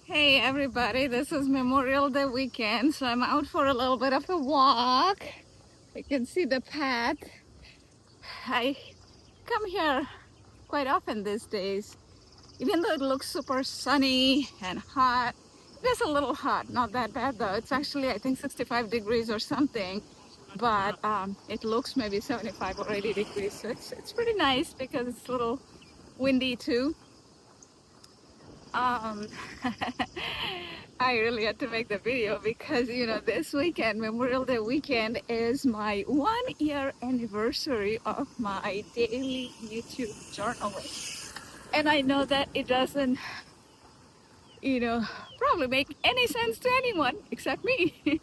Hey everybody, this is Memorial Day weekend, so I'm out for a little bit of a walk. You can see the path. I come here quite often these days, even though it looks super sunny and hot. It is a little hot, not that bad though. It's actually, I think, 65 degrees or something, but it looks maybe 75 or 80 degrees, so it's pretty nice because it's a little windy too. Um, I really had to make the video because, this weekend, Memorial Day weekend, is my 1 year anniversary of my daily YouTube journaling. And I know that it doesn't, probably make any sense to anyone except me.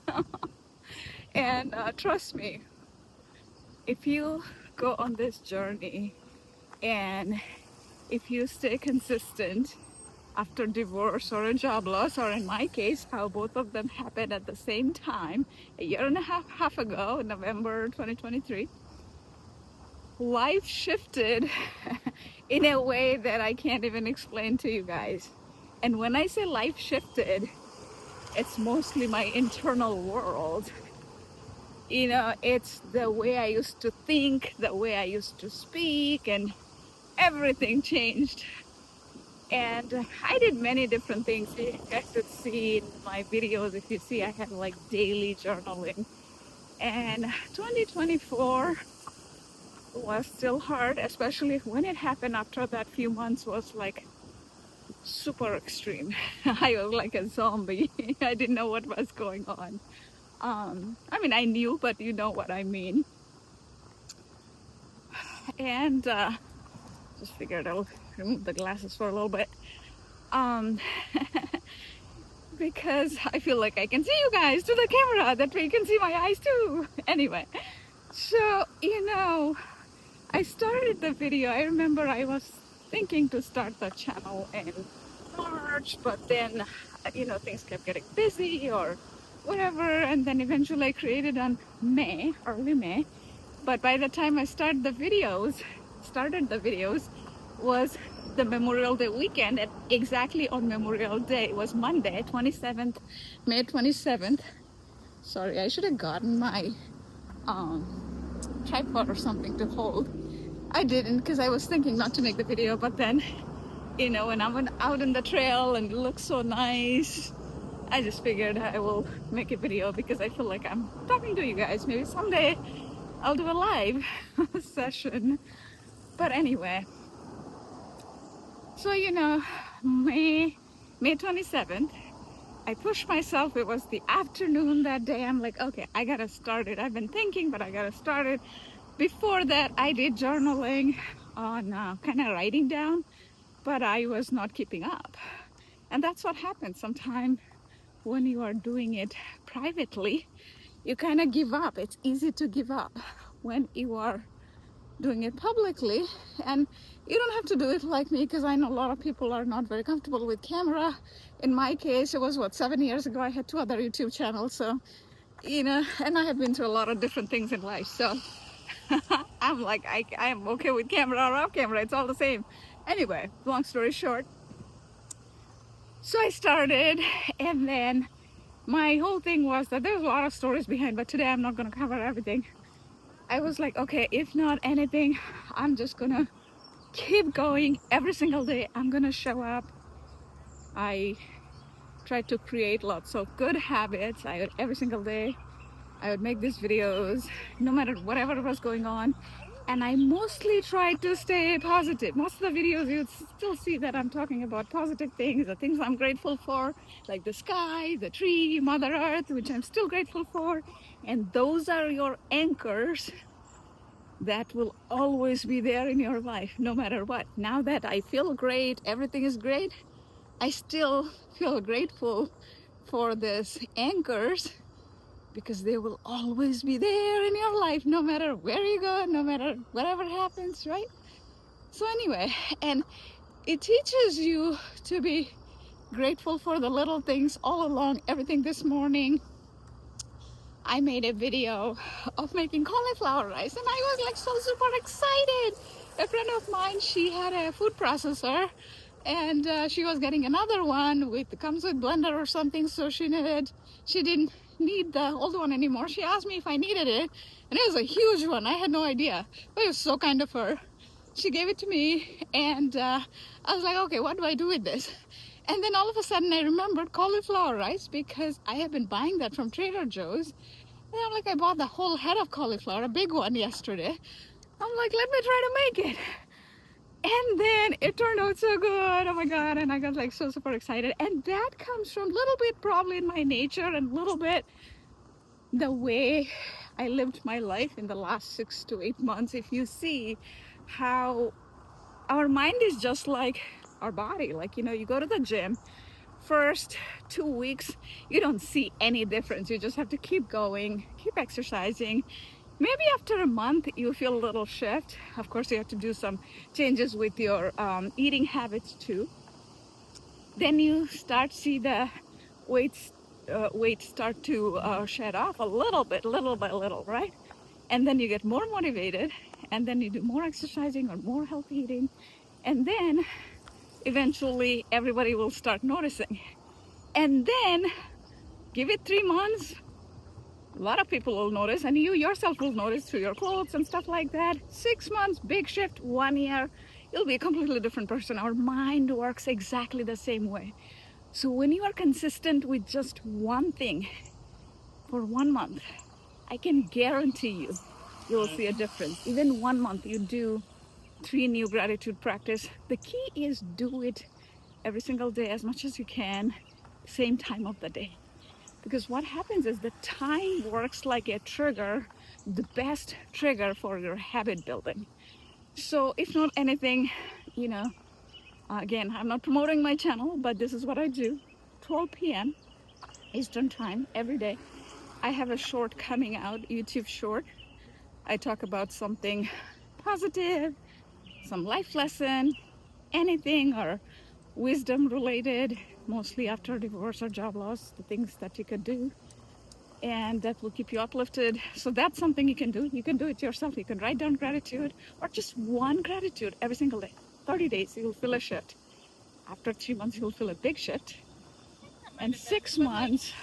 And trust me, if you go on this journey and if you stay consistent, after divorce or a job loss, or in my case, how both of them happened at the same time, a year and a half ago, in November 2023, life shifted in a way that I can't even explain to you guys. And when I say life shifted, it's mostly my internal world. It's the way I used to think, the way I used to speak, and everything changed. And I did many different things. You guys could see in my videos, if you see, I have like daily journaling. And 2024 was still hard, especially when it happened after that few months was like super extreme. I was like a zombie. I didn't know what was going on. I knew, but you know what I mean. And just figured I'll remove the glasses for a little bit. Because I feel like I can see you guys to the camera. That way you can see my eyes too. Anyway, so, I started the video. I remember I was thinking to start the channel in March, but then, things kept getting busy or whatever. And then eventually I created on May, early May. But by the time I started the videos, was the Memorial Day weekend, and exactly on Memorial Day, it was Monday, 27th, May 27th. Sorry, I should have gotten my tripod or something to hold. I didn't because I was thinking not to make the video, but then, when I went out on the trail and it looks so nice, I just figured I will make a video because I feel like I'm talking to you guys. Maybe someday I'll do a live session. But anyway, so May 27th, I pushed myself. It was the afternoon that day. I'm like, okay, I gotta start it. I've been thinking, but I gotta start it. Before that, I did journaling on kind of writing down, but I was not keeping up. And that's what happens sometimes when you are doing it privately. You kind of give up. It's easy to give up when you are doing it publicly. And you don't have to do it like me, because I know a lot of people are not very comfortable with camera. In my case, it was 7 years ago. I had 2 other YouTube channels, so and I have been through a lot of different things in life, so I'm like, I am okay with camera or off camera, it's all the same. Anyway, long story short, so I started, and then my whole thing was that there's a lot of stories behind, but today I'm not going to cover everything. I was like, okay, if not anything, I'm just gonna keep going every single day. I'm gonna show up. I tried to create lots of good habits. Every single day I would make these videos no matter whatever was going on, and I mostly tried to stay positive. Most of the videos you'd still see that I'm talking about positive things, the things I'm grateful for, like the sky, the tree, Mother Earth, which I'm still grateful for. And those are your anchors that will always be there in your life, no matter what. Now that I feel great, everything is great, I still feel grateful for these anchors, because they will always be there in your life, no matter where you go, no matter whatever happens, right? So anyway, and it teaches you to be grateful for the little things all along. Everything. This morning I made a video of making cauliflower rice, and I was like so super excited. A friend of mine, she had a food processor And she was getting another one with comes with blender or something, so she didn't need the old one anymore. She asked me if I needed it, and it was a huge one. I had no idea, but it was so kind of her. She gave it to me, and I was like, okay, what do I do with this? And then all of a sudden I remembered cauliflower rice, because I have been buying that from Trader Joe's. And I'm like, I bought the whole head of cauliflower, a big one, yesterday. I'm like, let me try to make it. And then it turned out so good. Oh my God. And I got like so super excited. And that comes from a little bit probably in my nature and a little bit the way I lived my life in the last 6 to 8 months. If you see how our mind is just like our body, like, you know, you go to the gym, first 2 weeks, you don't see any difference. You just have to keep going, keep exercising. Maybe after a month, you feel a little shift. Of course, you have to do some changes with your eating habits too. Then you start see the weight start to shed off a little bit, little by little, right? And then you get more motivated, and then you do more exercising or more healthy eating, and then eventually everybody will start noticing. And then give it 3 months, a lot of people will notice, and you yourself will notice through your clothes and stuff like that. 6 months, big shift. 1 year, you'll be a completely different person. Our mind works exactly the same way. So when you are consistent with just one thing for 1 month, I can guarantee you, you'll see a difference. Even 1 month, you do 3 new gratitude practice. The key is do it every single day as much as you can, same time of the day. Because what happens is the time works like a trigger, the best trigger for your habit building. So if not anything, you know, again, I'm not promoting my channel, but this is what I do. 12 p.m. Eastern time every day. I have a short coming out, YouTube short. I talk about something positive, some life lesson, anything or wisdom related, mostly after divorce or job loss, the things that you could do, and that will keep you uplifted. So that's something you can do. You can do it yourself. You can write down gratitude, or just one gratitude every single day. 30 days, you'll feel a shift. After 3 months, you'll feel a big shift. And 6 months,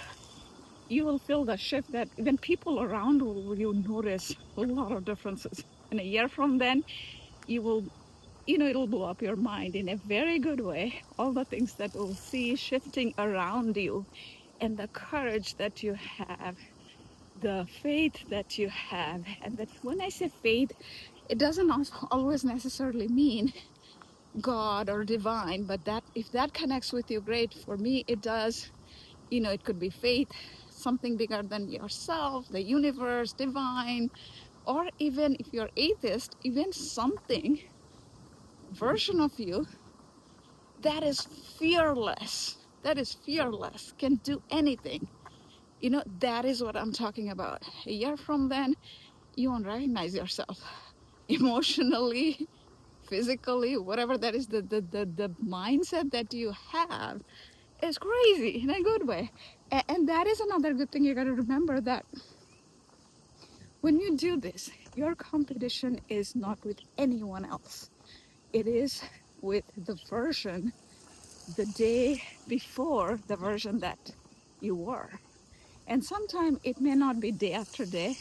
you will feel the shift that even people around you notice a lot of differences. And a year from then, you will, you know, it'll blow up your mind in a very good way. All the things that you'll see shifting around you, and the courage that you have, the faith that you have. And that when I say faith, it doesn't always necessarily mean God or divine, but that if that connects with you, great. For me, it does. You know, it could be faith, something bigger than yourself, the universe, divine, or even if you're atheist, even something, version of you that is fearless, can do anything. You know, that is what I'm talking about. A year from then, you won't recognize yourself emotionally, physically, whatever that is, the mindset that you have is crazy in a good way. And that is another good thing you got to remember, that when you do this, your competition is not with anyone else. It is with the version the day before the version that you were. And sometimes it may not be day after day.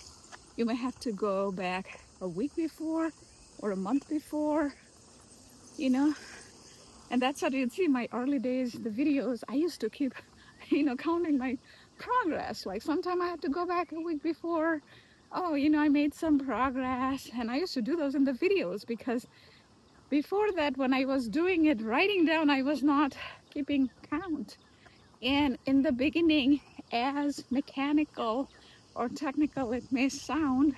You may have to go back a week before or a month before, you know. And that's how you'd see my early days, the videos. I used to keep, you know, counting my progress. Like sometime I had to go back a week before. Oh, you know, I made some progress. And I used to do those in the videos, because before that, when I was doing it, writing down, I was not keeping count. And in the beginning, as mechanical or technical it may sound,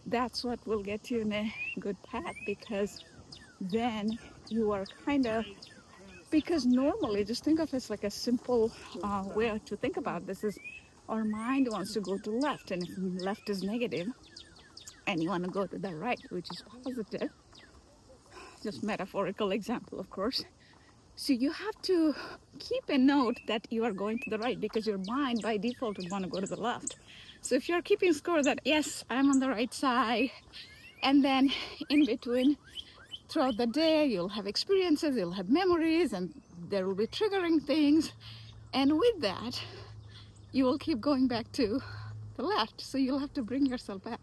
that's what will get you in a good path, because then you are kind of, because normally, just think of it as like a simple way to think about this is, our mind wants to go to left, and if left is negative and you want to go to the right, which is positive, just metaphorical example, of course. So you have to keep a note that you are going to the right, because your mind by default would want to go to the left. So if you're keeping score that, yes, I'm on the right side, and then in between throughout the day, you'll have experiences, you'll have memories, and there will be triggering things. And with that, you will keep going back to the left. So you'll have to bring yourself back.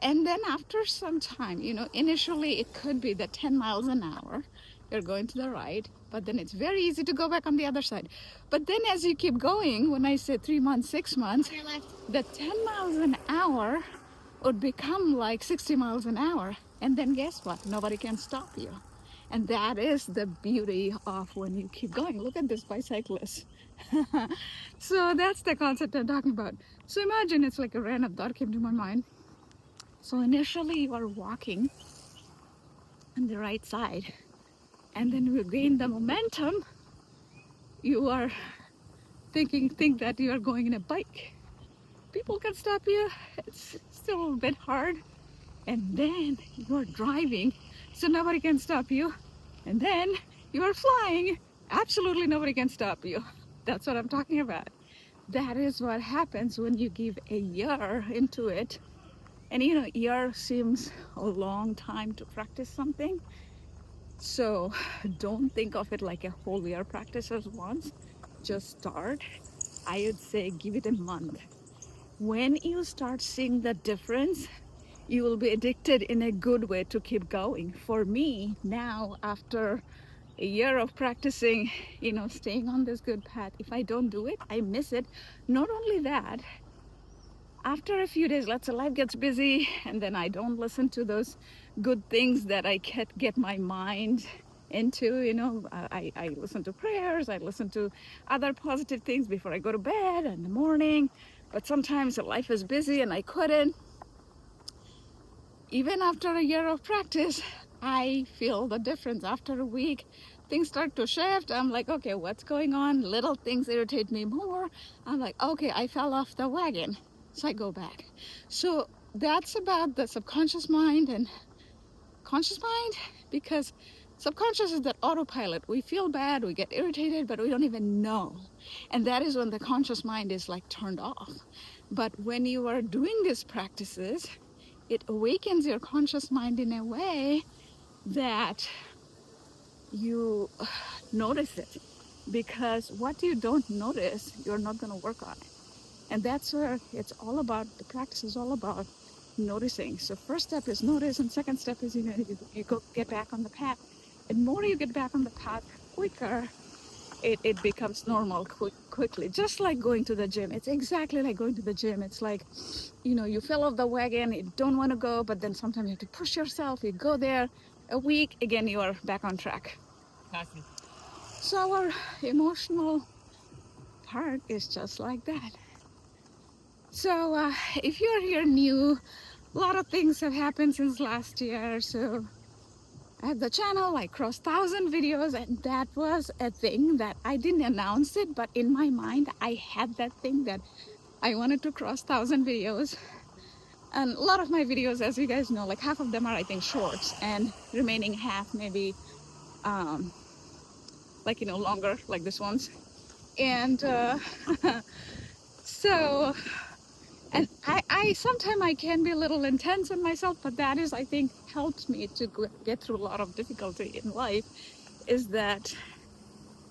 And then after some time, initially it could be the 10 miles an hour, you're going to the right, but then it's very easy to go back on the other side. But then as you keep going, when I say 3 months, 6 months, the 10 miles an hour would become like 60 miles an hour. And then guess what? Nobody can stop you. And that is the beauty of when you keep going. Look at this bicyclist. So that's the concept I'm talking about. So imagine it's like a random thought came to my mind. So initially you are walking on the right side, and then you gain the momentum. You are think that you are going in a bike. People can stop you. It's still a bit hard. And then you are driving, so nobody can stop you. And then you are flying. Absolutely nobody can stop you. That's what I'm talking about. That is what happens when you give a year into it. And year seems a long time to practice something. So don't think of it like a whole year practice as once. Just start. I would say give it a month. When you start seeing the difference, you will be addicted in a good way to keep going. For me now, after a year of practicing, staying on this good path, if I don't do it, I miss it. Not only that, after a few days, let's say life gets busy, and then I don't listen to those good things that I get my mind into. I listen to prayers, I listen to other positive things before I go to bed in the morning. But sometimes life is busy and I couldn't. Even after a year of practice, I feel the difference. After a week, things start to shift. I'm like, okay, what's going on? Little things irritate me more. I'm like, okay, I fell off the wagon. So I go back. So that's about the subconscious mind and conscious mind, because subconscious is that autopilot. We feel bad, we get irritated, but we don't even know. And that is when the conscious mind is like turned off. But when you are doing these practices, it awakens your conscious mind in a way that you notice it. Because what you don't notice, you're not going to work on it. And that's where it's all about, the practice is all about noticing. So first step is notice, and second step is, you go get back on the path. And more you get back on the path, quicker it becomes normal quickly. Just like going to the gym. It's exactly like going to the gym. It's like, you fell off the wagon, you don't want to go, but then sometimes you have to push yourself. You go there a week, again, you are back on track. So our emotional part is just like that. So if you're here new, a lot of things have happened since last year. So I have the channel, I crossed 1,000 videos, and that was a thing that I didn't announce it, but in my mind, I had that thing that I wanted to cross 1,000 videos. And a lot of my videos, as you guys know, like half of them are, I think, shorts, and remaining half maybe, longer, like this one's. And so, and I sometimes I can be a little intense on myself, but that is, I think, helped me to get through a lot of difficulty in life, is that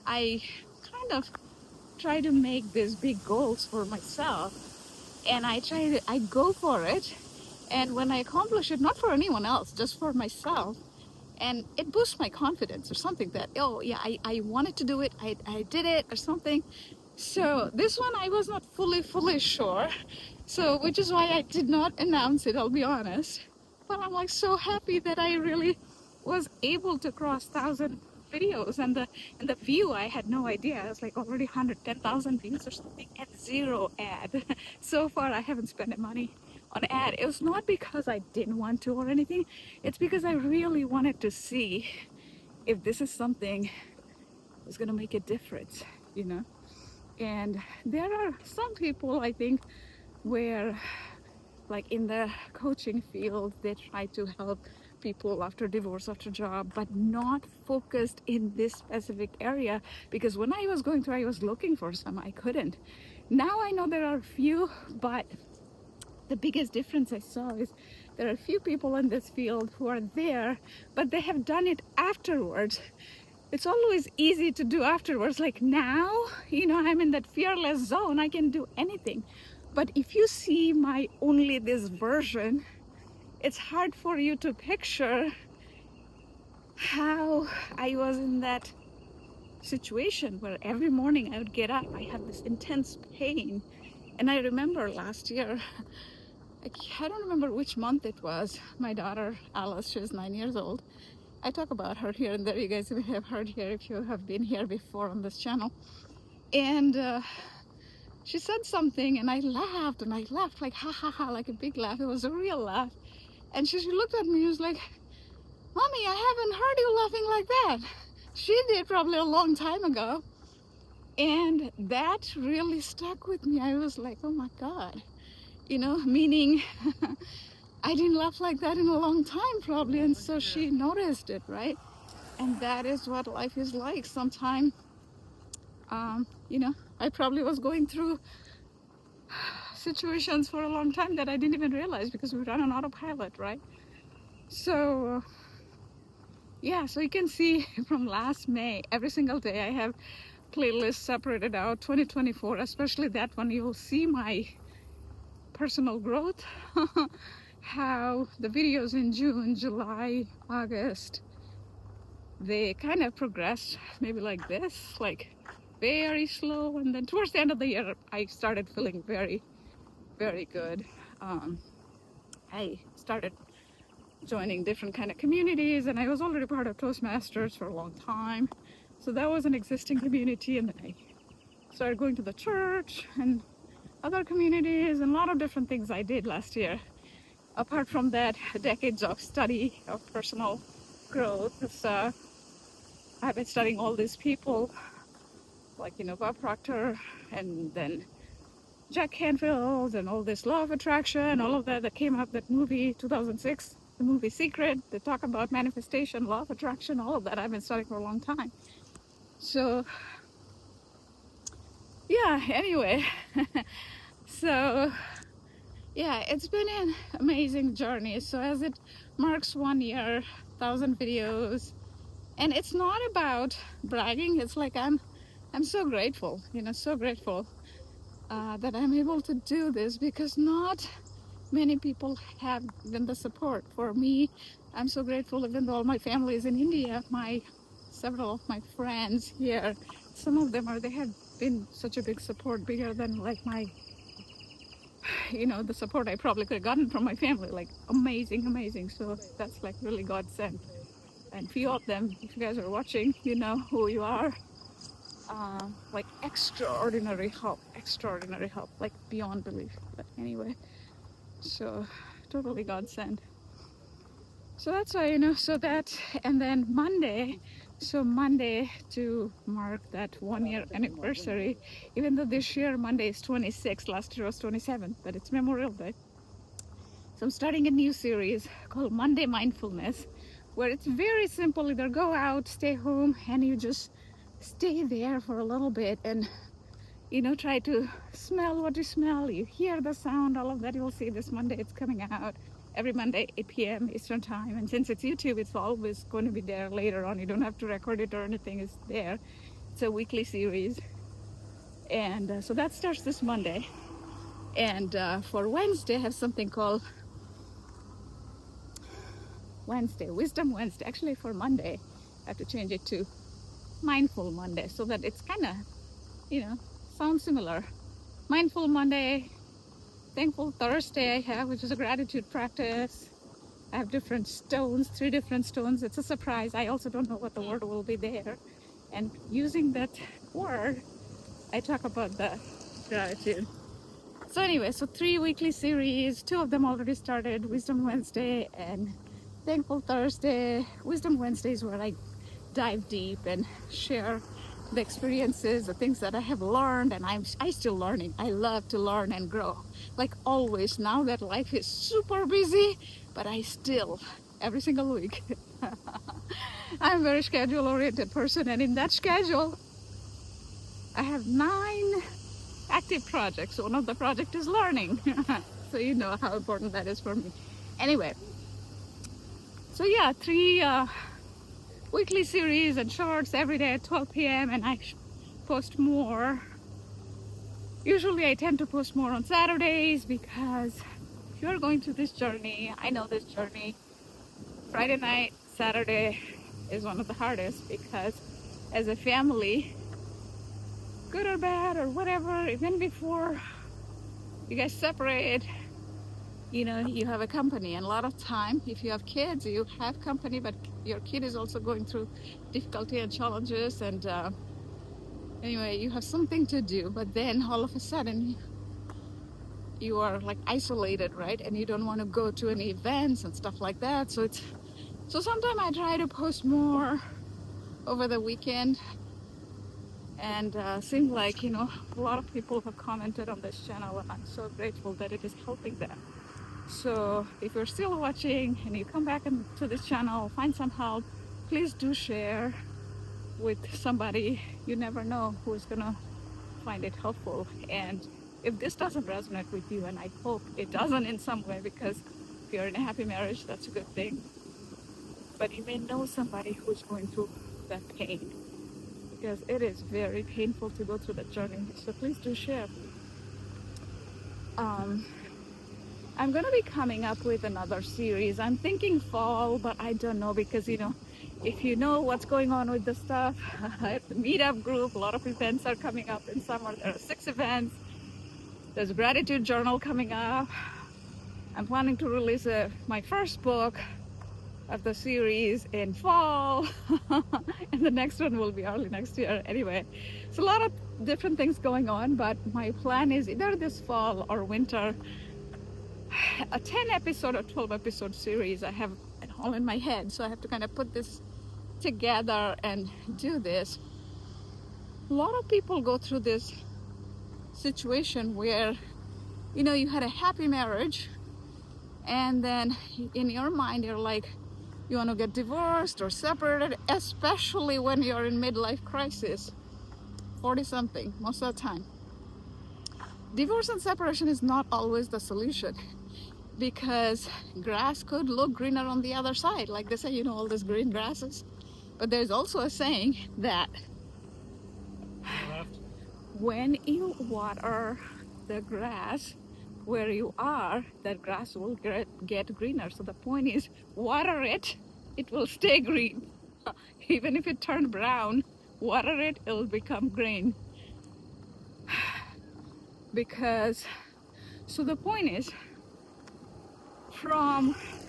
I kind of try to make these big goals for myself, and I go for it, and when I accomplish it, not for anyone else, just for myself, and it boosts my confidence or something, that, oh yeah, I wanted to do it, I did it or something. So this one I was not fully sure, so which is why I did not announce it, I'll be honest. But I'm like so happy that I really was able to cross 1,000 videos, and the view, I had no idea. I was like already 110,000 views or something, and 0 ad. So far I haven't spent any money on ad. It was not because I didn't want to or anything. It's because I really wanted to see if this is something that's gonna make a difference, And there are some people, I think, where, like in the coaching field, they try to help people after divorce, after job, but not focused in this specific area. Because when I was going through, I was looking for some, I couldn't. Now I know there are a few, but the biggest difference I saw is there are a few people in this field who are there, but they have done it afterwards. It's always easy to do afterwards. Like now, I'm in that fearless zone. I can do anything. But if you see my only this version, it's hard for you to picture how I was in that situation where every morning I would get up, I had this intense pain. And I remember last year, I don't remember which month it was, my daughter Alice, she's 9 years old. I talk about her here and there. You guys may have heard here if you have been here before on this channel. And she said something and I laughed like ha ha ha, like a big laugh. It was a real laugh. And she looked at me and was like, Mommy, I haven't heard you laughing like that. She did probably a long time ago. And that really stuck with me. I was like, oh my God, meaning I didn't laugh like that in a long time probably. And so she noticed it, right? And that is what life is like. Sometimes, I probably was going through situations for a long time that I didn't even realize because we run on autopilot, right? So yeah, so you can see from last May, every single day I have playlists separated out. 2024, especially that one, you'll see my personal growth. How the videos in June, July, August, they kind of progressed maybe like this, like very slow, and then towards the end of the year I started feeling very, very good. I started joining different kind of communities, and I was already part of Toastmasters for a long time, so that was an existing community. And then I started going to the church and other communities, and a lot of different things I did last year. Apart from that, decades of study of personal growth. So I've been studying all these people like Bob Proctor, and then Jack Canfield, and all this law of attraction, all of that came up, that movie 2006, the movie Secret. They talk about manifestation, law of attraction, all of that I've been studying for a long time. So yeah, anyway, so yeah, it's been an amazing journey. So as it marks 1 year, 1,000 videos, and it's not about bragging. It's like I'm so grateful, so grateful that I'm able to do this, because not many people have given the support for me. I'm so grateful, even though all my family is in India, several of my friends here, some of them they have been such a big support, bigger than like my, the support I probably could have gotten from my family, like amazing. So that's like really God sent. And few of them, if you guys are watching, you know who you are. Like extraordinary help, like beyond belief. But anyway, so totally God sent. So that's why, so that, and then Monday to mark that 1 year anniversary, even though this year Monday is 26, last year was 27, but it's Memorial Day. So I'm starting a new series called Monday Mindfulness, where it's very simple. Either go out, stay home, and you just stay there for a little bit and, try to smell what you smell, you hear the sound, all of that. You'll see this Monday, it's coming out every Monday, 8 p.m. Eastern time. And since it's YouTube, it's always going to be there later on. You don't have to record it or anything, it's there. It's a weekly series. And so that starts this Monday. And for Wednesday, I have something called Wisdom Wednesday. Actually, for Monday, I have to change it to Mindful Monday, so that it's kind of, sounds similar. Mindful Monday, Thankful Thursday I have, which is a gratitude practice. I have different stones, 3 different stones. It's a surprise. I also don't know what the word will be there. And using that word, I talk about the gratitude. So anyway, so 3 weekly series, 2 of them already started, Wisdom Wednesday and Thankful Thursday. Wisdom Wednesday is where I dive deep and share the experiences, the things that I have learned, and I'm still learning. I love to learn and grow, like always. Now that life is super busy, but I still, every single week, I'm a very schedule-oriented person, and in that schedule, I have 9 active projects. One of the projects is learning. So you know how important that is for me. Anyway, so yeah, 3 weekly series and shorts every day at 12 p.m. and I post more. Usually I tend to post more on Saturdays because if you're going through this journey, I know this journey, Friday night, Saturday is one of the hardest because as a family, good or bad or whatever, even before you guys separate, you know, you have a company. And a lot of time, if you have kids, you have company, but your kid is also going through difficulty and challenges. And anyway, you have something to do, but then all of a sudden you are like isolated, right? And you don't want to go to any events and stuff like that. So sometimes I try to post more over the weekend, and seems like, you know, a lot of people have commented on this channel, and I'm so grateful that it is helping them. So if you're still watching and you come back to this channel, find some help, please do share with somebody. You never know who is gonna find it helpful. And if this doesn't resonate with you, and I hope it doesn't in some way, because if you're in a happy marriage, that's a good thing. But you may know somebody who's going through that pain, because it is very painful to go through that journey. So please do share. I'm gonna be coming up with another series. I'm thinking fall, but I don't know, because you know, if you know what's going on with the stuff, the meetup group, a lot of events are coming up in summer. There are 6 events. There's a gratitude journal coming up. I'm planning to release my first book of the series in fall, and the next one will be early next year. Anyway, so a lot of different things going on, but my plan is either this fall or winter, a 10 episode or 12 episode series. I have it all in my head, so I have to kind of put this together and do this. A lot of people go through this situation where, you know, you had a happy marriage, and then in your mind you're like, you want to get divorced or separated, especially when you're in midlife crisis, 40 something most of the time. Divorce and separation is not always the solution, because grass could look greener on the other side. Like they say, you know, all these green grasses. But there's also a saying that when you water the grass where you are, that grass will get greener. So the point is, water it, it will stay green. Even if it turned brown, water it, it'll become green. Because, so the point is,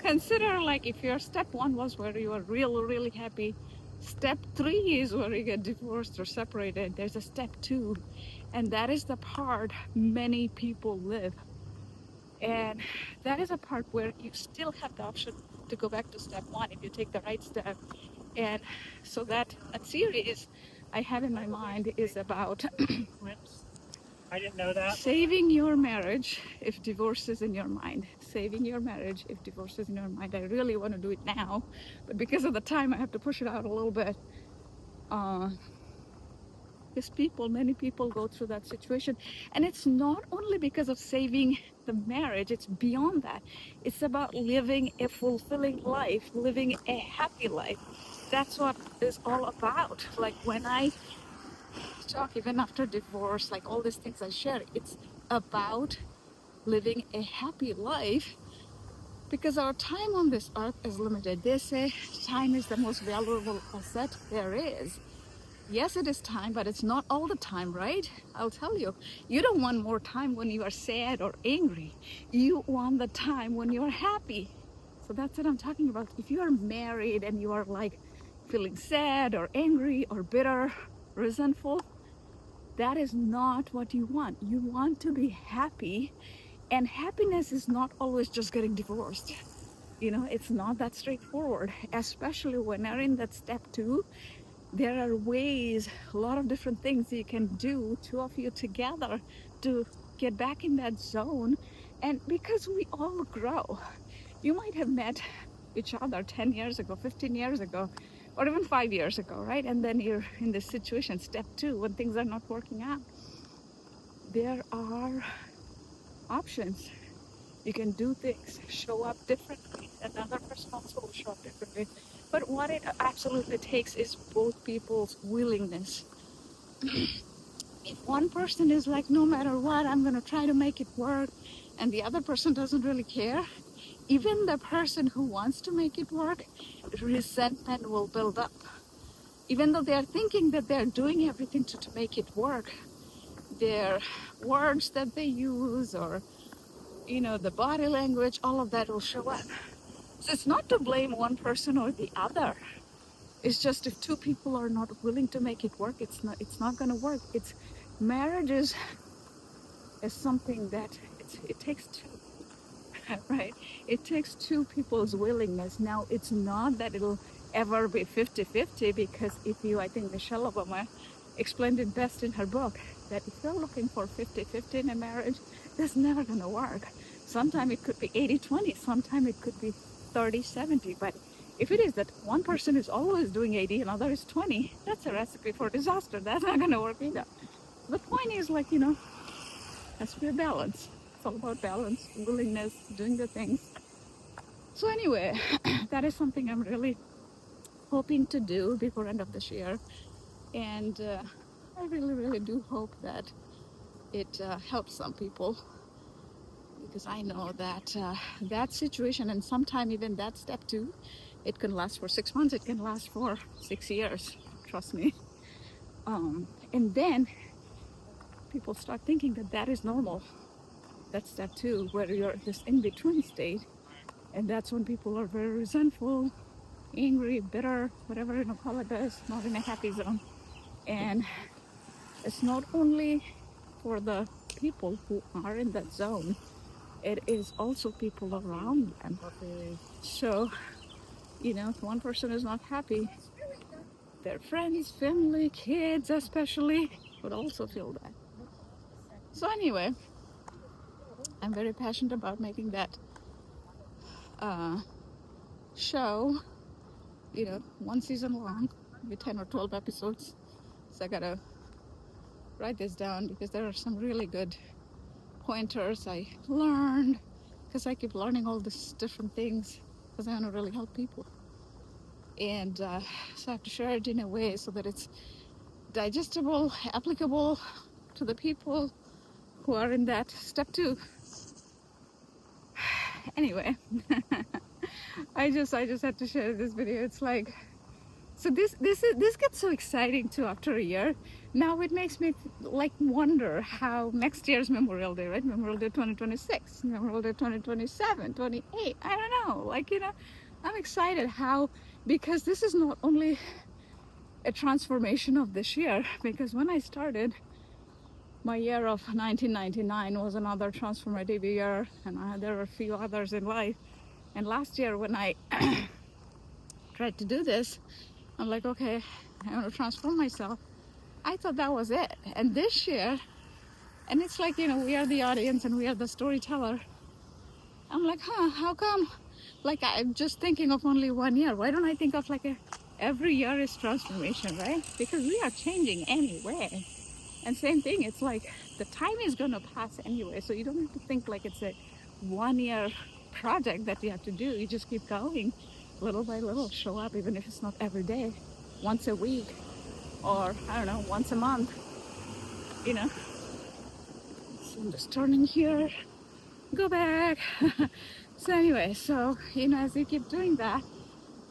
consider, like, if your step 1 was where you are really happy, step 3 is where you get divorced or separated. There's a step 2, and that is the part many people live. And that is a part where you still have the option to go back to step 1 if you take the right step. And so that series I have in my mind is about I didn't know that. Saving your marriage if divorce is in your mind. Saving your marriage if divorce is in your mind. I really want to do it now, but because of the time I have to push it out a little bit. Because many people go through that situation, and it's not only because of saving the marriage, it's beyond that. It's about living a fulfilling life, living a happy life. That's what it's all about. Like when I talk, even after divorce, like all these things I share, it's about living a happy life, because our time on this earth is limited. They say time is the most valuable asset there is. Yes, it is time, but it's not all the time, right? I'll tell you, you don't want more time when you are sad or angry. You want the time when you're happy. So that's what I'm talking about. If you are married and you are like feeling sad or angry or bitter, resentful, that is not what you want. You want to be happy, and happiness is not always just getting divorced. You know, it's not that straightforward, especially when you're in that step 2. There are ways, a lot of different things you can do, 2 of you together, to get back in that zone. And because we all grow, you might have met each other 10 years ago, 15 years ago, or even 5 years ago, right? And then you're in this situation, step 2, when things are not working out. There are options. You can do things, show up differently. Another person also will show up differently. But what it absolutely takes is both people's willingness. If one person is like, no matter what, I'm going to try to make it work, and the other person doesn't really care, even the person who wants to make it work, resentment will build up. Even though they're thinking that they're doing everything to make it work, their words that they use or, the body language, all of that will show up. So it's not to blame one person or the other. It's just if two people are not willing to make it work, it's not going to work. It's marriages is something that it takes two, right? It takes two people's willingness. Now, it's not that it'll ever be 50-50 because I think Michelle Obama explained it best in her book that if you're looking for 50-50 in a marriage, that's never going to work. Sometimes it could be 80-20, sometimes it could be 30-70, but if it is that one person is always doing 80 and other is 20, that's a recipe for disaster. That's not going to work either. The point is has to be a balance. It's all about balance, willingness, doing the things. So anyway, that is something I'm really hoping to do before end of this year. And I really, really do hope that it helps some people, because I know that that situation and sometime even that step too, it can last for 6 months, it can last for 6 years, trust me. And then people start thinking that that is normal. That's step two, where you're this in-between state. And that's when people are very resentful, angry, bitter, whatever you call it is, not in a happy zone. And it's not only for the people who are in that zone, it is also people around them. So, if one person is not happy, their friends, family, kids especially, would also feel that. So anyway, I'm very passionate about making that show, one season long, with 10 or 12 episodes. So I gotta write this down because there are some really good pointers I learned, because I keep learning all these different things because I want to really help people. And so I have to share it in a way so that it's digestible, applicable to the people who are in that step two. Anyway, I just had to share this video. It's like, so this gets so exciting too after a year. Now it makes me wonder how next year's Memorial Day, right? Memorial Day 2026, Memorial Day 2027, 28. I don't know. I'm excited because this is not only a transformation of this year, because when I started, my year of 1999 was another transformative year, and there were a few others in life. And last year when I tried to do this, I'm like, okay, I want to transform myself. I thought that was it. And this year, and it's like, we are the audience and we are the storyteller. I'm like, how come? I'm just thinking of only 1 year. Why don't I think of every year is transformation, right? Because we are changing anyway. And same thing, it's like the time is going to pass anyway. So you don't have to think like it's a 1 year project that you have to do. You just keep going little by little, show up, even if it's not every day, once a week, or I don't know, once a month, So I'm just turning here, go back. So anyway, as you keep doing that,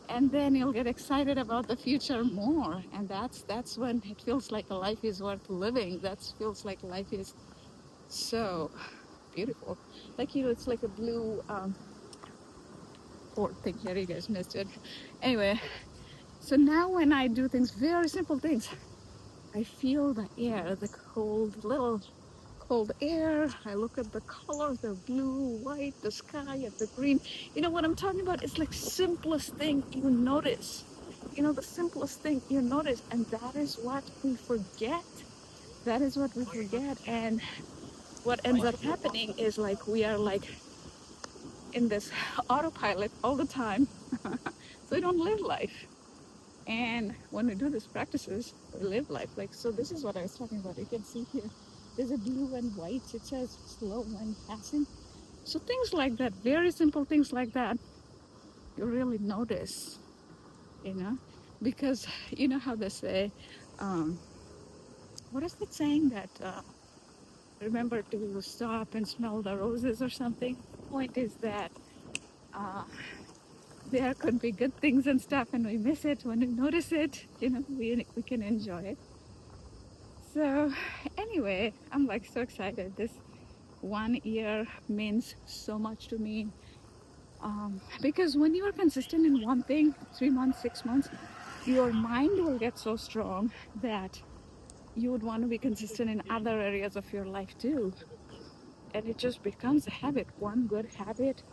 and then you'll get excited about the future more, and that's when it feels like a life is worth living. That feels like life is so beautiful. It's like a blue port thing here. You guys missed it. Anyway, so now when I do things, very simple things, I feel the air, the little cold air. I look at the colors, the blue, white, the sky, and the green. You know what I'm talking about? It's like simplest thing you notice. The simplest thing you notice, and that is what we forget. That is what we forget. And what ends up happening is we are in this autopilot all the time. So we don't live life. And when we do these practices, we live life. So this is what I was talking about. You can see here, there's a blue and white. It says slow when passing. So things like that, very simple things like that, you really notice, you know, because you know how they say, um, what is that saying that remember to stop and smell the roses or something? The point is that uh, there could be good things and stuff, and we miss it when we notice it. You know, we can enjoy it. So anyway, I'm like so excited. This 1 year means so much to me, because when you are consistent in one thing, 3 months, 6 months, your mind will get so strong that you would want to be consistent in other areas of your life too. And it just becomes a habit. One good habit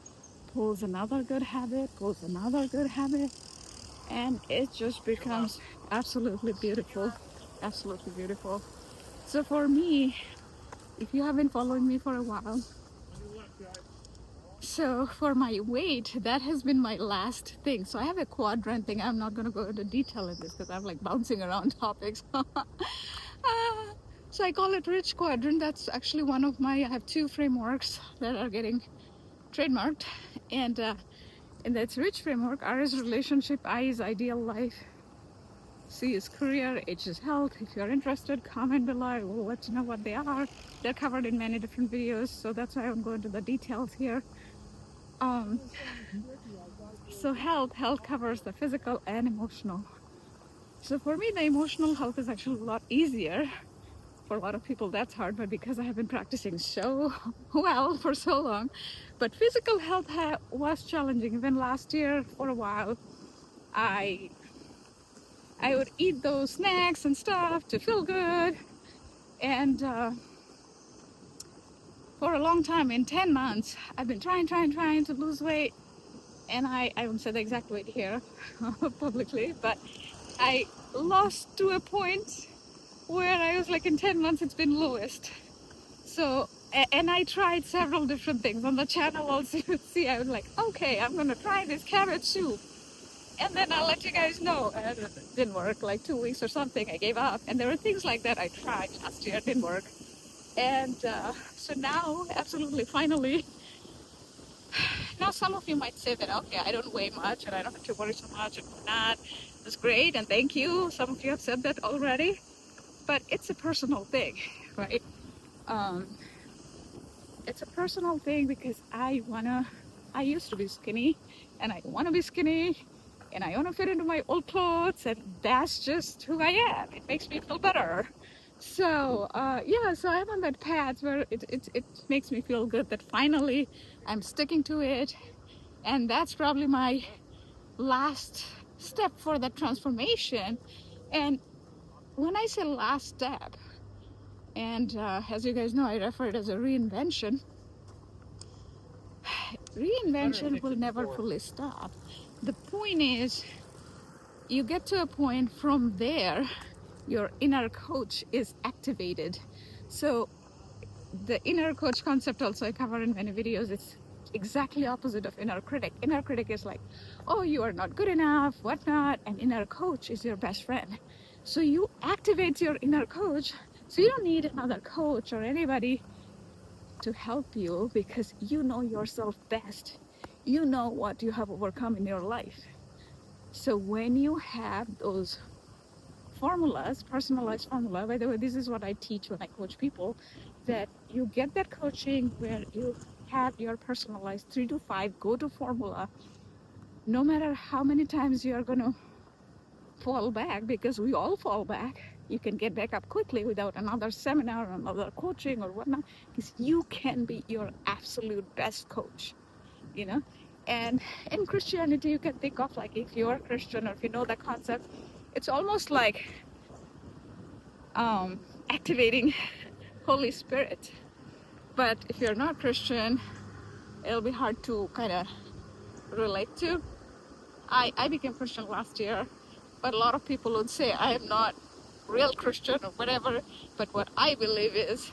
pulls another good habit, pulls another good habit, and it just becomes absolutely beautiful. Absolutely beautiful. So for me, if you have been following me for a while, so for my weight, that has been my last thing. So I have a quadrant thing. I'm not going to go into detail in this because I'm like bouncing around topics. So I call it rich quadrant. That's actually one of my, I have two frameworks that are getting trademarked. And in that rich framework, R is relationship, I is ideal life, C is career, H is health. If you're interested, comment below. I will let you know what they are. They're covered in many different videos, so that's why I won't go into the details here. Um, so health covers the physical and emotional. So for me, the emotional health is actually a lot easier. For a lot of people, that's hard, but because I have been practicing so well for so long. But physical health was challenging. Even last year, for a while, I would eat those snacks and stuff to feel good, and for a long time, in 10 months, I've been trying to lose weight, and I won't say the exact weight here publicly, but I lost to a point where I was like, in 10 months, it's been lowest. So, and I tried several different things on the channel also. You could see, I was like, okay, I'm gonna try this cabbage soup, and then I'll let you guys know. And it didn't work, like 2 weeks or something, I gave up. And there were things like that I tried last year, didn't work. And so now, absolutely, finally, now some of you might say that, okay, I don't weigh much and I don't have to worry so much and whatnot. That's great, and thank you. Some of you have said that already, but it's a personal thing, right? Um, it's a personal thing because I used to be skinny and I wanna be skinny and I wanna fit into my old clothes, and that's just who I am. It makes me feel better. So yeah, so I'm on that path where it makes me feel good that finally I'm sticking to it, and that's probably my last step for that transformation. And when I say last step, and as you guys know, I refer it as a reinvention. Reinvention will never fully stop. The point is, you get to a point from there, your inner coach is activated. So the inner coach concept also I cover in many videos. It's exactly opposite of inner critic. Inner critic is like, oh, you are not good enough, whatnot, and inner coach is your best friend. So you activate your inner coach, so you don't need another coach or anybody to help you because you know yourself best. You know what you have overcome in your life. So when you have those formulas, personalized formula, by the way, this is what I teach when I coach people, that you get that coaching where you have your personalized 3 to 5 go-to formula, no matter how many times you are going to fall back, because we all fall back. You can get back up quickly without another seminar or another coaching or whatnot, because you can be your absolute best coach, you know. And in Christianity, you can think of, like, if you're a Christian or if you know that concept, it's almost like activating Holy Spirit. But if you're not Christian, it'll be hard to kind of relate to. I became Christian last year, but a lot of people would say I am not real Christian or whatever. But what I believe is,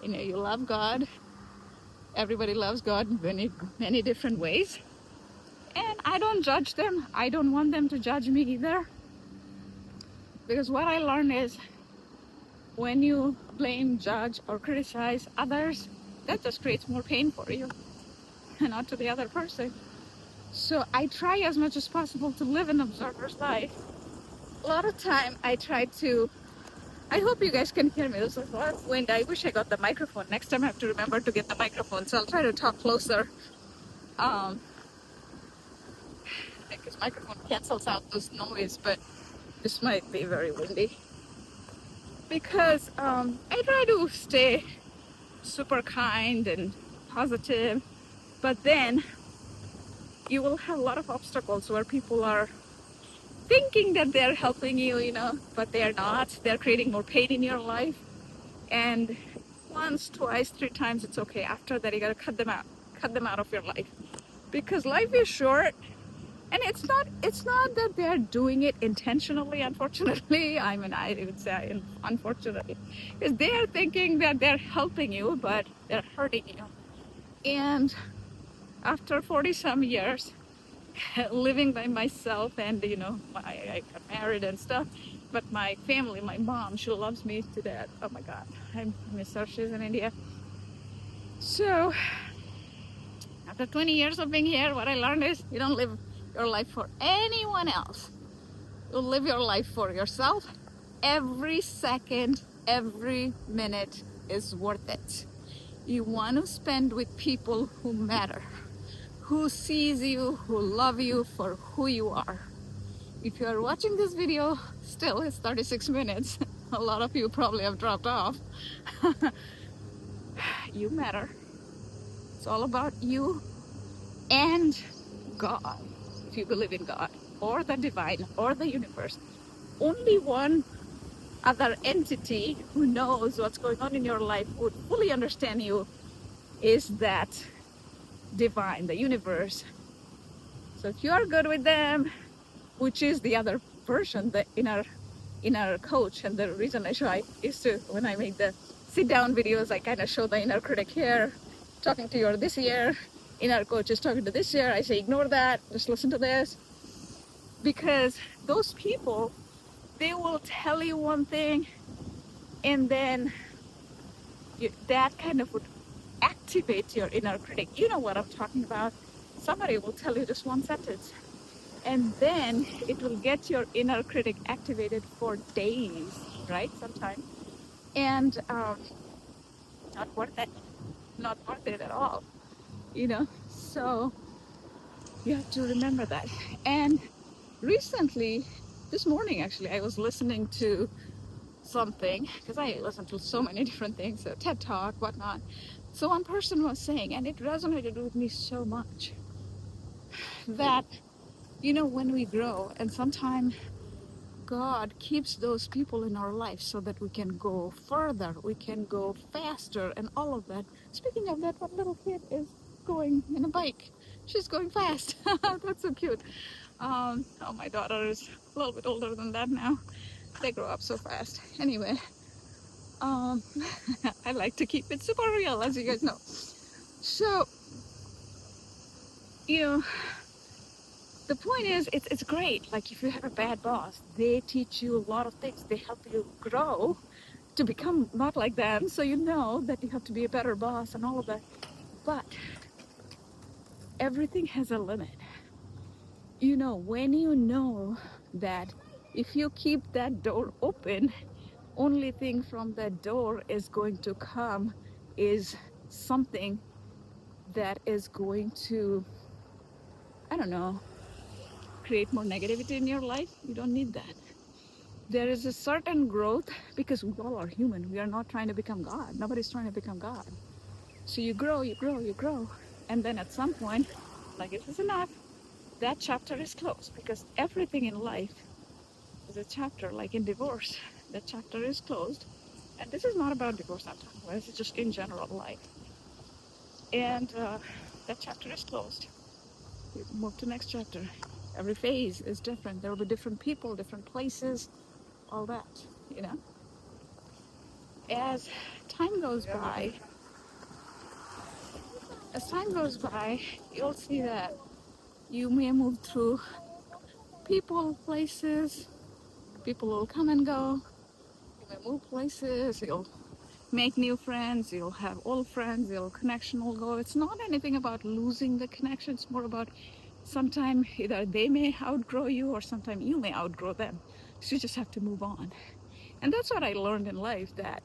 you love God. Everybody loves God in many different ways. And I don't judge them. I don't want them to judge me either. Because what I learned is, when you blame, judge, or criticize others, that just creates more pain for you and not to the other person. So I try as much as possible to live an observer's life. A lot of time I try to, I hope you guys can hear me. There's a lot of wind. I wish I got the microphone. Next time I have to remember to get the microphone. So I'll try to talk closer. Um, because microphone cancels out this noise, but this might be very windy. Because I try to stay super kind and positive, but then you will have a lot of obstacles where people are thinking that they're helping you, but they're not. They're creating more pain in your life. And once, twice, three times, it's okay. After that, you gotta cut them out of your life, because life is short. And it's not that they're doing it intentionally, unfortunately. I mean, I would say unfortunately, because they are thinking that they're helping you, but they're hurting you. And after 40 some years living by myself, and I got married and stuff, but my family, my mom, she loves me to death. Oh my God, I miss her. She's in India. So after 20 years of being here, what I learned is you don't live your life for anyone else. You live your life for yourself. Every second, every minute is worth it. You want to spend with people who matter, who sees you, who love you for who you are. If you are watching this video, still it's 36 minutes. A lot of you probably have dropped off. You matter. It's all about you and God. If you believe in God or the divine or the universe, only one other entity who knows what's going on in your life, would fully understand you, is that divine, the universe. So if you are good with them, which is the other version, the inner coach, and the reason I used to, when I make the sit down videos, I kind of show the inner critic here, talking to your this year, inner coach is talking to this year. I say ignore that, just listen to this, because those people, they will tell you one thing, and then that kind of would activate your inner critic. You know what I'm talking about. Somebody will tell you just one sentence, and then it will get your inner critic activated for days, right? Sometimes. And not worth it. Not worth it at all, So you have to remember that. And recently, this morning actually, I was listening to something, because I listen to so many different things, so TED Talk, whatnot. So one person was saying, and it resonated with me so much, that when we grow, and sometimes God keeps those people in our life so that we can go further, we can go faster, and all of that. Speaking of that, one little kid is going in a bike. She's going fast. That's so cute. My daughter is a little bit older than that now. They grow up so fast. Anyway, I like to keep it super real, as you guys know. So, the point is, it's great. Like, if you have a bad boss, they teach you a lot of things. They help you grow to become not like them. So you know that you have to be a better boss and all of that. But everything has a limit. When you know that if you keep that door open, only thing from that door is going to come is something that is going to, I don't know, create more negativity in your life. You don't need that. There is a certain growth, because we all are human. We are not trying to become God. Nobody's trying to become God. So you grow, you grow, you grow. And then at some point, like, it is enough, that chapter is closed, because everything in life is a chapter. Like in divorce, that chapter is closed. And this is not about divorce I'm talking about. This is just in general life. And that chapter is closed. You move to the next chapter. Every phase is different. There will be different people, different places, all that, As time goes by, you'll see that you may move through people, places, people will come and go. You may move places, you'll make new friends, you'll have old friends, your connection will go. It's not anything about losing the connection, it's more about sometimes either they may outgrow you or sometimes you may outgrow them. So you just have to move on. And that's what I learned in life, that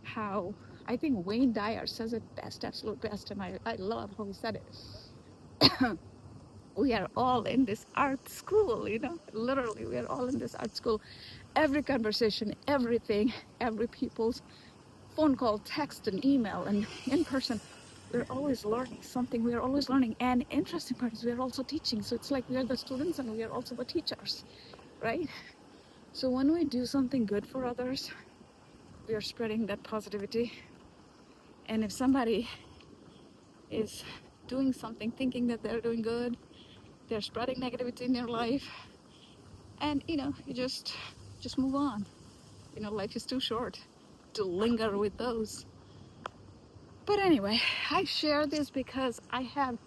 how I think Wayne Dyer says it best, absolute best, and I love how he said it. We are all in this art school, you know, literally, we are all in this art school. Every conversation, everything, every people's phone call, text, and email, and in person, we're always learning something. We are always learning. And interesting part is we are also teaching. So it's like we are the students and we are also the teachers, right? So when we do something good for others, we are spreading that positivity. And if somebody is doing something thinking that they're doing good, they're spreading negativity in your life, and you know, you just move on. You know, life is too short to linger with those. But anyway, I share this because I have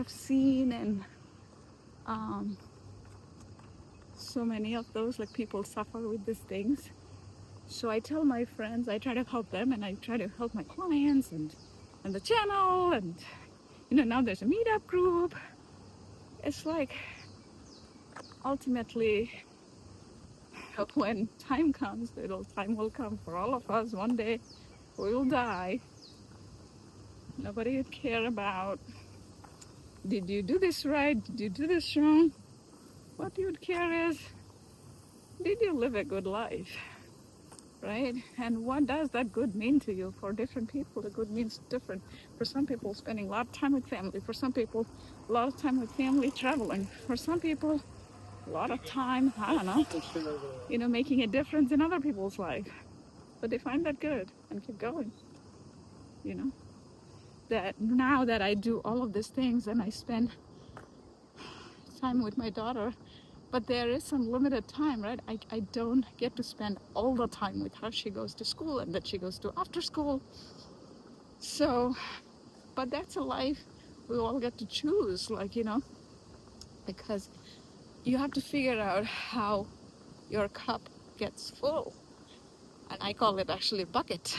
seen and so many of those, like, people suffer with these things. So I tell my friends, I try to help them, and I try to help my clients and the channel, and you know, now there's a meetup group. It's like ultimately when time comes, time will come for all of us. One day we will die. Nobody would care about, did you do this right? Did you do this wrong? What you would care is, did you live a good life? Right? And what does that good mean to you? For different people, the good means different. For some people, spending a lot of time with family. For some people, a lot of time with family traveling. For some people, a lot of time, I don't know, you know, making a difference in other people's life. But they find that good and keep going. You know, that now that I do all of these things and I spend time with my daughter, but there is some limited time, right? I don't get to spend all the time with her. She goes to school and then she goes to after school. So, but that's a life we all get to choose, like, you know, because you have to figure out how your cup gets full. And I call it actually bucket.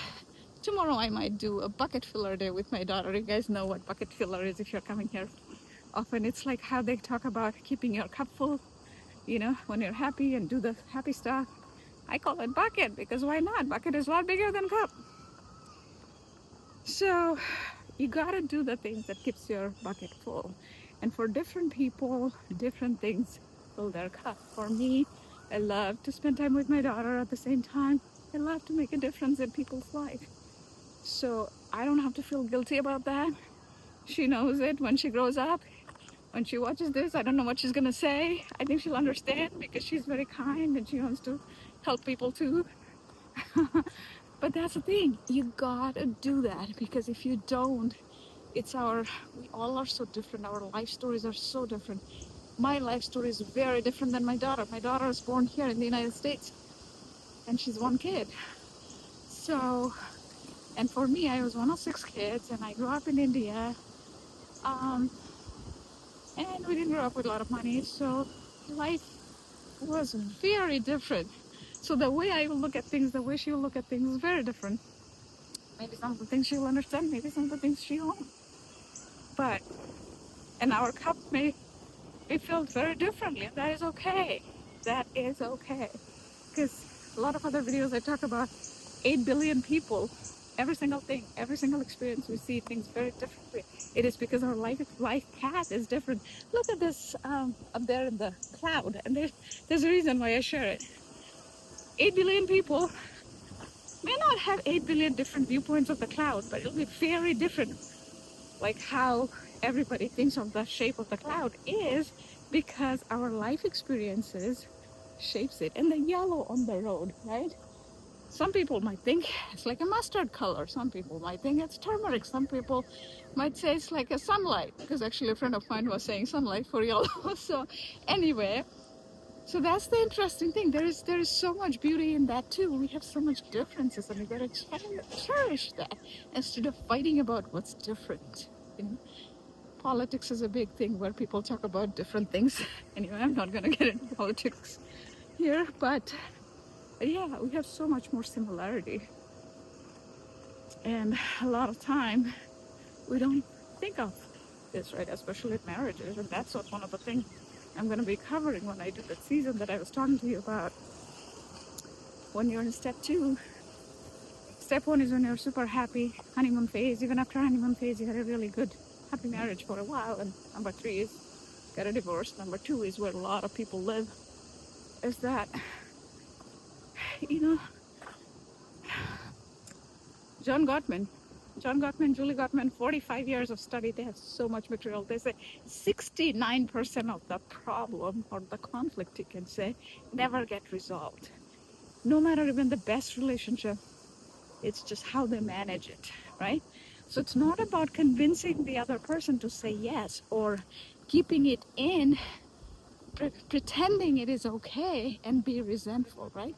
Tomorrow I might do a bucket filler day with my daughter. You guys know what bucket filler is if you're coming here often. It's like how they talk about keeping your cup full, you know, when you're happy and do the happy stuff. I call it bucket because why not? Bucket is a lot bigger than cup. So you gotta do the things that keeps your bucket full. And for different people, different things fill their cup. For me, I love to spend time with my daughter. At the same time, I love to make a difference in people's life. So I don't have to feel guilty about that. She knows it when she grows up. When she watches this, I don't know what she's gonna say. I think she'll understand because she's very kind and she wants to help people too. But that's the thing, you gotta do that, because if you don't, we all are so different. Our life stories are so different. My life story is very different than my daughter. My daughter was born here in the United States and she's one kid. So, and for me, I was one of 6 kids and I grew up in India. And we didn't grow up with a lot of money, so life was very different. So the way I will look at things, the way she will look at things is very different. Maybe some of the things she will understand, maybe some of the things she won't. But, and our cup may be filled very differently, and that is okay. That is okay. Because a lot of other videos I talk about 8 billion people, every single thing, every single experience, we see things very differently. It is because our life path is different. Look at this up there in the cloud, and there's a reason why I share it. 8 billion people may not have 8 billion different viewpoints of the cloud, but it'll be very different. Like how everybody thinks of the shape of the cloud is because our life experiences shapes it. And the yellow on the road, right? Some people might think it's like a mustard color. Some people might think it's turmeric. Some people might say it's like a sunlight, because actually a friend of mine was saying sunlight for yellow. So anyway, so that's the interesting thing. There is so much beauty in that too. We have so much differences, and we gotta cherish that instead of fighting about what's different. You know, politics is a big thing where people talk about different things. Anyway, I'm not gonna get into politics here, but yeah, we have so much more similarity. And a lot of time we don't think of this, right? Especially in marriages. And that's what one of the things I'm going to be covering when I do that season that I was talking to you about. When you're in step 2, step 1 is when you're super happy, honeymoon phase. Even after honeymoon phase, you had a really good, happy marriage for a while. And number 3 is get a divorce. Number 2 is where a lot of people live. Is that, you know, John Gottman, Julie Gottman, 45 years of study. They have so much material. They say 69% of the problem or the conflict, you can say, never get resolved. No matter even the best relationship, it's just how they manage it, right? So it's not about convincing the other person to say yes or keeping it in, pretending it is okay and be resentful, right?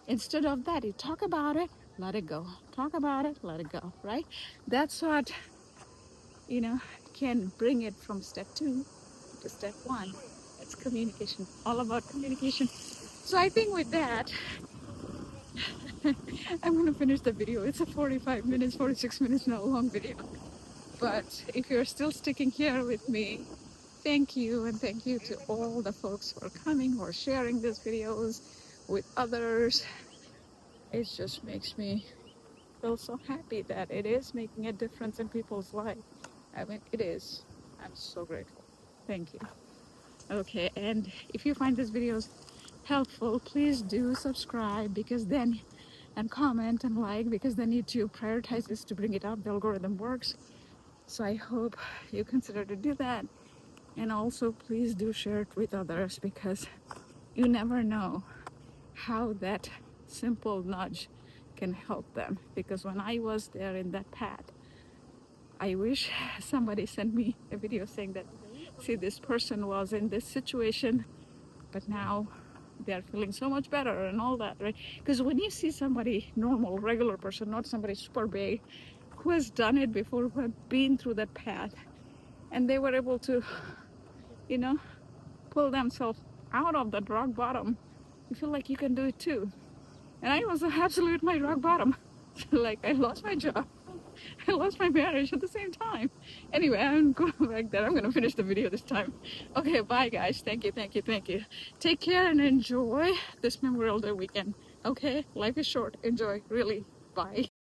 Instead of that, you talk about it, let it go. Talk about it, let it go, right? That's what, can bring it from step 2 to step 1. It's communication, all about communication. So I think with that, I'm going to finish the video. It's a 45 minutes, 46 minutes now long video. But if you're still sticking here with me, thank you. And thank you to all the folks who are coming or sharing these videos with others. It just makes me feel so happy that it is making a difference in people's life. I mean, it is. I'm so grateful. Thank you. Okay, and if you find these videos helpful, please do subscribe and comment and like, because then YouTube prioritizes to bring it up. The algorithm works. So I hope you consider to do that. And also please do share it with others, because you never know how that simple nudge can help them. Because when I was there in that path, I wish somebody sent me a video saying that, see, this person was in this situation, but now they're feeling so much better and all that, right? Because when you see somebody normal, regular person, not somebody super big, who has done it before, who have been through that path, and they were able to, pull themselves out of that rock bottom, you feel like you can do it too. And I was absolutely at my rock bottom. Like, I lost my job, I lost my marriage at the same time. Anyway, I'm going back there. I'm going to finish the video this time. Okay, bye guys. Thank you, thank you, thank you. Take care and enjoy this Memorial Day weekend. Okay, life is short. Enjoy, really. Bye.